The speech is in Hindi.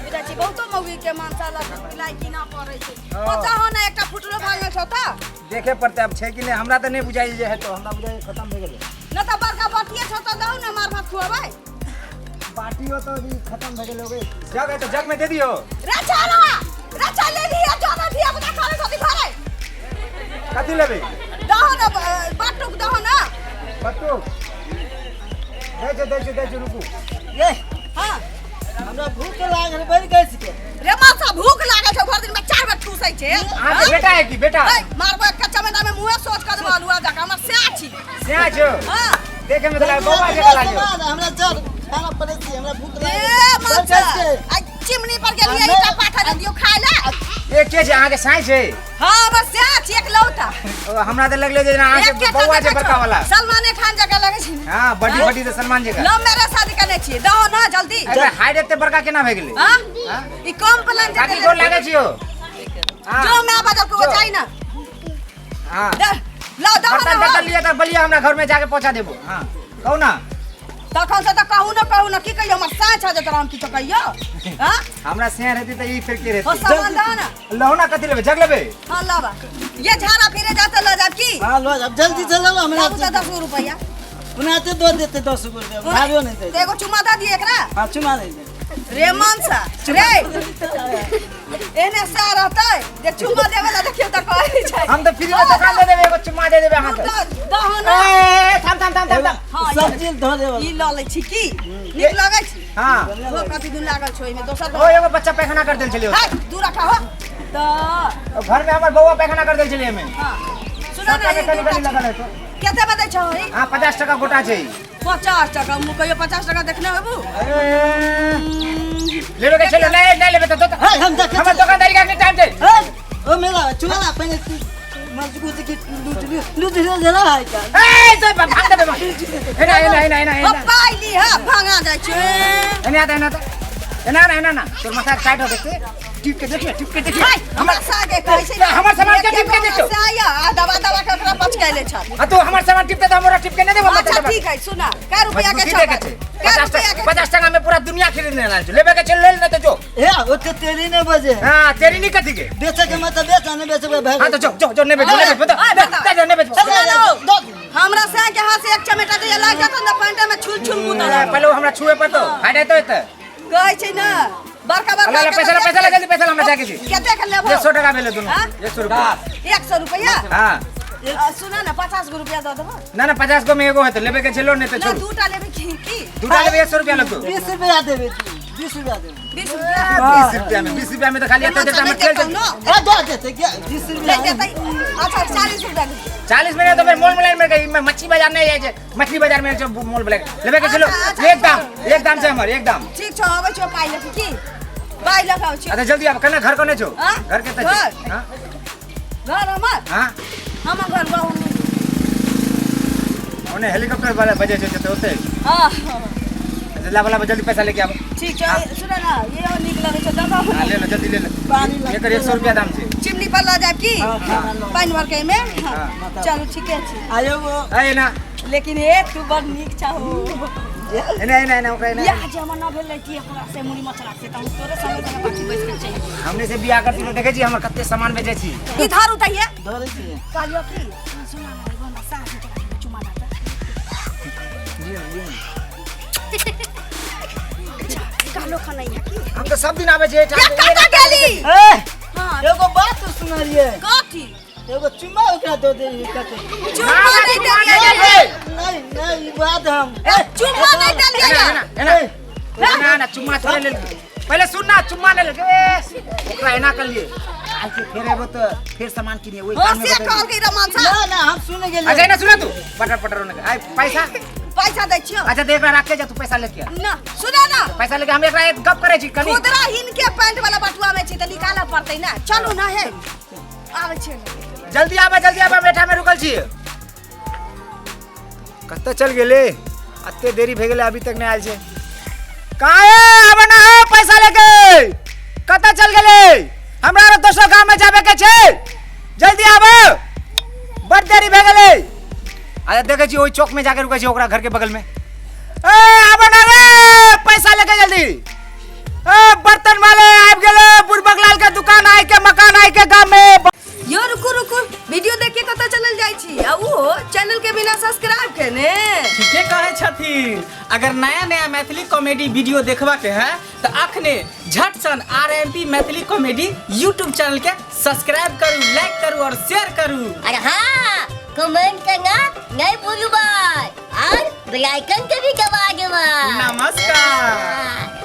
बुझा छी बहुतो मौगी के मानसाला मिलाई की ना पड़ै छै पता हो ना एकटा फुटलो भांगे छ त देखे पड़ते अब छै कि नहीं हमरा तो नहीं बुझाई जे है तो हमरा बुझाई खत्म हो गेलै न त बड़का बाटिए छ त दहु ना मार भात खुआबै बाटियो तो अभी खत्म हो गेल होगे जग है तो जग में दे दियो रचा ले लिया जाना दिया बुझा खाने कथि भरै कथि लेबे दहु ना बाटुक दहु ना बट्टू दे दे रुकू ये हां हमरा भूख लागल बड़ी गैस के रे मासा भूख लागल छ भर दिन में 4 बार ठूसै छै हां बेटा है कि बेटा मारबो एक चमेटा में मुंह सोच कर मालू आ जाका हमर स्या छी स्या छो हां देखे में तो लागे बौआ जका लागे हमरा जर खाना पड़े छी हमरा भूख लागल ए मासा आ चिमनी पर के लिए ईटा पाठा दियो खाय ले ए के छै आगे साई छै हां बस स्या छी एक लौटा हमरा तो लगले जे आगे बौआ छै बड़का वाला सलमान खान जका लगे छी हां बड़ी तो सलमान जका लो मेरे शादी करने छी दहो ना जल्दी अरे हाइट एते बड़का केना भ गेलै हां हां ई कम प्लान जे काकी गोर लागे छियो हां जो मैं बदल को जाई ना हां ला दहो ना बता लिया त बलिया हमरा घर में जाके पहुंचा देबो हां कहू ना तखन से त कहू ना की कहियो हमर साँच छ जे तोरा हम की तो कहियो हां हमरा से रहती त ई फिर के हो रहती सामान दहो ना लहो ना कथि लेबे जग लेबे हां लावा ये झाड़ा फिरे जाते ला जा की हां लो अब जल्दी चलो हमरा बाबू 10 रुपया उनाते दो देते 10 रुपया भागो नहीं दे एगो चुमा दा दिए एकरा हां चुमा दे रे मानसा रे एने सा रहतै जे चुमा देबे ला देखियो त कहै छै हम तो फ्री में दुकान दे देबे एगो चुम्मा दे देबे हां दहो ना ए थाम हां सब चीज धो देबो ई ल लै छी की नीक लागै छी हां हो कथि दिन लागल छ एमे दोसर ओ एगो बच्चा पैखाना कर देल छलियो हाय दूर रखा हो त घर में हमर बौआ पैखाना कर देल छलिए में हां सुनो ना कनी लगल है तो केते बदै छ होई हां 50 टका गोटा छै 50 टका मु कहियो 50 टका देखने हेबू लेबे के चलो नहीं लेबे तो हम देख हमर दुकानदारी का टाइम छै ओ मेरा चुमा पहले मजबूत की लूट ले जरा है का ए तो भाग देबे एना पाइली हा भांगा जाय छै एना ना तोर माथा टाइट हो गेছে टिप के देखिए हमर सागे कहै छै हमर सामान के टिप के देखियो साया दवा के ओकरा पच कैले छ आ तो हमर सामान टिप के हमरा टिप के नहीं देबो अच्छा ठीक है सुना कै रुपया के छ 50 टका में पूरा दुनिया खरीदने लाल लेबे के चल ले न तो जो ए ओ ते तेरी ने बजे हां तेरी नहीं कथी के बेचे के मत बेच नहीं बेचे भाई हां तो जो नहीं बेच बता नहीं बेच हमरा से के हाथ से एक चमेटा दे लाग जात न पैंटे में छुल छुल मुता पहले हमरा छुए पर तो फाड़े तो एत कहै छै ना बड़का पैसा ला जल्दी पैसा ला हमरा जाके छी केते के लेबो 100 टका भेले दोनों 100 रुपया 100 रुपया हां सुना ना 50 गो रुपया द देबो ना 50 गो में एगो है तो लेबे के चलो नहीं तो छोड़ दूटा लेबे की दूटा लेबे 100 रुपया लगो 20 रुपया देबे 20 रुपया देबे 20 रुपया 20 रुपया में तो खाली आता देता हम खेल ए दो देते क्या 20 रुपया अच्छा 40 रुपया 40 में तो फिर मोल मिलान में गई मैं मच्छी बाजार नहीं जाए मछली बाजार में जो मोल ब्लैक लेबे के चलो एक दाम से हमर एक दाम ठीक छ आबै छ पाइ ले की पाइ लगाउ छी अच्छा जल्दी आप कना घर कोने छो घर के तक हां घर हमर हां हमर घर गाउँ ओने हेलीकॉप्टर वाला बजे छे तो होते हां जल्दी वाला जल्दी पैसा लेके आओ ठीक है सुन ना ये निक लगे छ दादा ले लो जल्दी ले लो पानी ये कर 100 रुपया दाम छे चिमनी पर ला जाब की पानी भर के में चलो ठीक है आयो वो ए ना लेकिन ए तू बड़ निक छहो नहीं ओकरा या जमाना भेलै कि एकरा से मुड़ी मछरा से त तोरे संगे संगे बाकी बैठ के चाहिए हमने से बियाह करती देखे छी हमर कते सामान बेचे छी इधर उताइए धरे छी कालियो की सुना ना एगो ना सास के चुमा ना कालो खाना है की हम तो सब दिन आवे छे कता गेली ए हां एगो बात तो सुनलिए कथी एगो चुमा ओकरा दो दे कते चुमा नहीं देलिए नहीं बात हम चुमा नहीं देलिए ना चुम्मा थोड़े ले पहले सुन ना चुम्मा ले ओकरा एना कर लिए आज के फेर एबो तो फिर सामान किनिए ओई हां से कॉल के रमान सा ना हम सुन गेल अच्छा ना सुना तू पटर होने का पैसा दै छियो अच्छा देख रहा रख के जा तू पैसा लेके आ ना सुना ना पैसा लेके हम एकरा एक गप करे छी कनी खुदरा हिन के पैंट वाला बटुआ में छी त निकाला पड़तै ना चलू ना है आवे छै जल्दी आबे बैठा में रुकल छी कत्ते चल गेले अत्ते देरी भ गेले अभी तक नहीं आयल छे काहे आबे ना पैसा लेके कत्ते चल गेले हमरा रे दोसर गांव में जाबे के छे जल्दी आबे बड़ देरी भ गेले अरे देखे छी ओई चौक में जाके रुकै छी ओकरा घर के बगल में ए आबे ना रे पैसा लेके जल्दी ए बर्तन वाला अगर नया नया मैथिली कॉमेडी वीडियो देखबा के है तो अखने झट सन RMP Maithili comedy YouTube channel के सब्सक्राइब करू, लाइक करू और शेयर करू। अरे हाँ, कमेंट करना नहीं भूलू भाई और बेल आइकन के भी दबा दो भाई। नमस्कार।